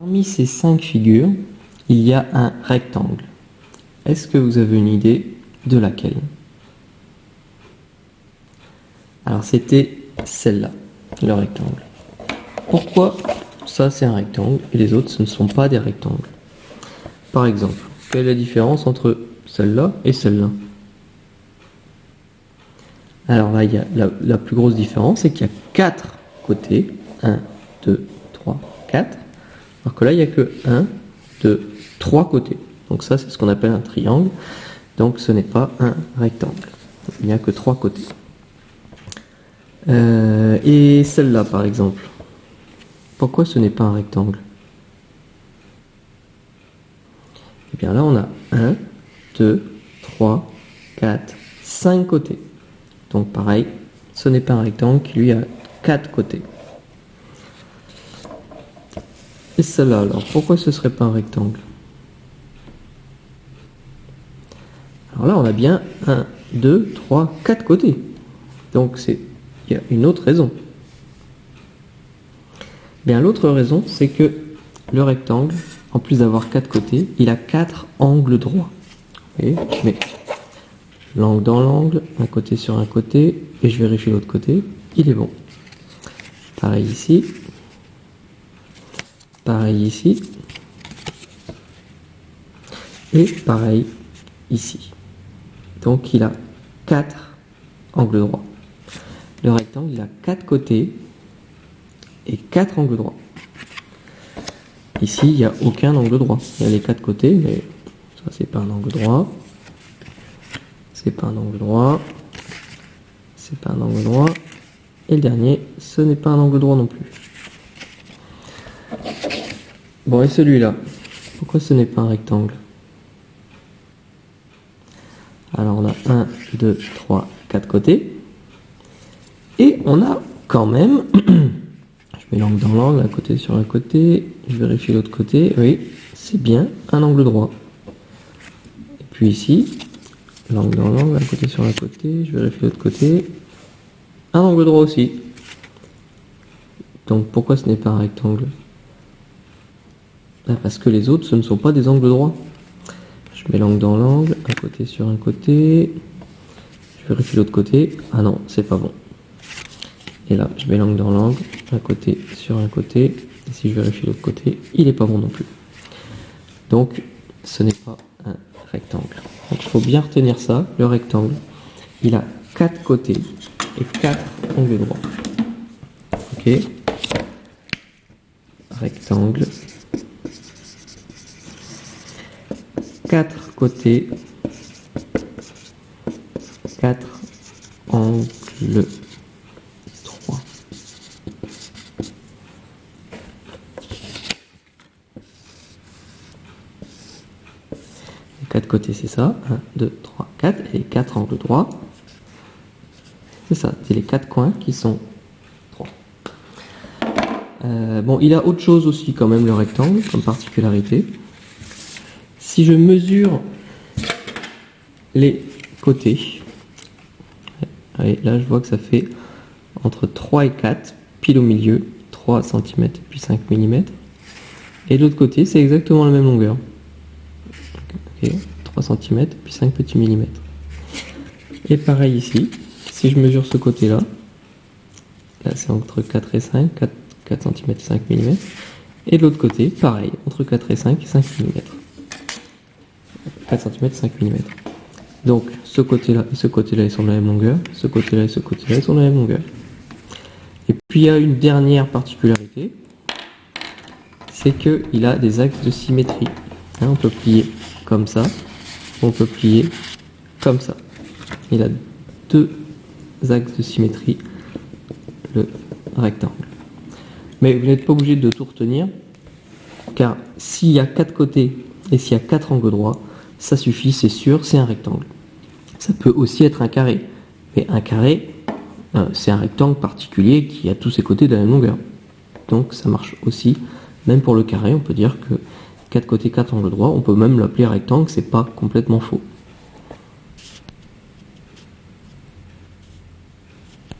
Parmi ces 5 figures, il y a un rectangle. Est-ce que vous avez une idée de laquelle? Alors c'était celle-là, le rectangle. Pourquoi ça c'est un rectangle et les autres ce ne sont pas des rectangles? Par exemple, quelle est la différence entre celle-là et celle-là? Alors là, il y a la plus grosse différence, c'est qu'il y a 4 côtés. 1, 2, 3, 4. Alors que là, il n'y a que 1, 2, 3 côtés. Donc ça, c'est ce qu'on appelle un triangle. Donc ce n'est pas un rectangle. Il n'y a que 3 côtés. Et celle-là, par exemple. Pourquoi ce n'est pas un rectangle? Et bien là, on a 1, 2, 3, 4, 5 côtés. Donc pareil, ce n'est pas un rectangle qui lui a 4 côtés. Et celle-là, alors, pourquoi ce ne serait pas un rectangle? Alors là, on a bien 1, 2, 3, 4 côtés. Donc il y a une autre raison. Bien, l'autre raison, c'est que le rectangle, en plus d'avoir 4 côtés, il a 4 angles droits. Vous voyez, je mets l'angle dans l'angle, un côté sur un côté, et je vérifie l'autre côté, il est bon. Pareil ici. Pareil ici. Et pareil ici. Donc il a 4 angles droits. Le rectangle, il a 4 côtés et 4 angles droits. Ici, il n'y a aucun angle droit. Il y a les 4 côtés, mais ça, c'est pas un angle droit. C'est pas un angle droit. C'est pas un angle droit. Et le dernier, ce n'est pas un angle droit non plus. Bon, et celui-là, pourquoi ce n'est pas un rectangle? Alors, on a 1, 2, 3, 4 côtés. Et on a quand même... Je mets l'angle dans l'angle, un côté sur un côté. Je vérifie l'autre côté. Oui, c'est bien un angle droit. Et puis ici, l'angle dans l'angle, un côté sur un côté. Je vérifie l'autre côté. Un angle droit aussi. Donc, pourquoi ce n'est pas un rectangle? Parce que les autres, ce ne sont pas des angles droits. Je mets l'angle dans l'angle, un côté sur un côté. Je vérifie l'autre côté. Ah non, c'est pas bon. Et là, je mets l'angle dans l'angle, un côté sur un côté. Et si je vérifie l'autre côté, il n'est pas bon non plus. Donc, ce n'est pas un rectangle. Donc, il faut bien retenir ça. Le rectangle, il a 4 côtés et 4 angles droits. Ok. Rectangle. 4 côtés, 4 angles droits. Les 4 côtés, c'est ça. 1, 2, 3, 4. Et les 4 angles droits, c'est ça. C'est les 4 coins qui sont droits. Bon, il a autre chose aussi quand même, le rectangle, comme particularité. Si je mesure les côtés, allez, là je vois que ça fait entre 3 et 4, pile au milieu, 3 cm et puis 5 mm. Et de l'autre côté, c'est exactement la même longueur. Okay, 3 cm et puis 5 petits millimètres. Et pareil ici, si je mesure ce côté-là, là c'est entre 4 et 5, 4 cm et 5 mm. Et de l'autre côté, pareil, entre 4 et 5 et 5 mm. 4 cm et 5 mm. Donc ce côté-là et ce côté-là ils sont de la même longueur, ce côté-là et ce côté-là ils sont de la même longueur. Et puis il y a une dernière particularité, c'est qu'il a des axes de symétrie. On peut plier comme ça, on peut plier comme ça. Il a 2 axes de symétrie, le rectangle. Mais vous n'êtes pas obligé de tout retenir, car s'il y a 4 côtés et s'il y a 4 angles droits, ça suffit, c'est sûr, c'est un rectangle. Ça peut aussi être un carré. Mais un carré, c'est un rectangle particulier qui a tous ses côtés de la même longueur. Donc ça marche aussi, même pour le carré, on peut dire que 4 côtés, 4 angles droits, on peut même l'appeler rectangle, c'est pas complètement faux.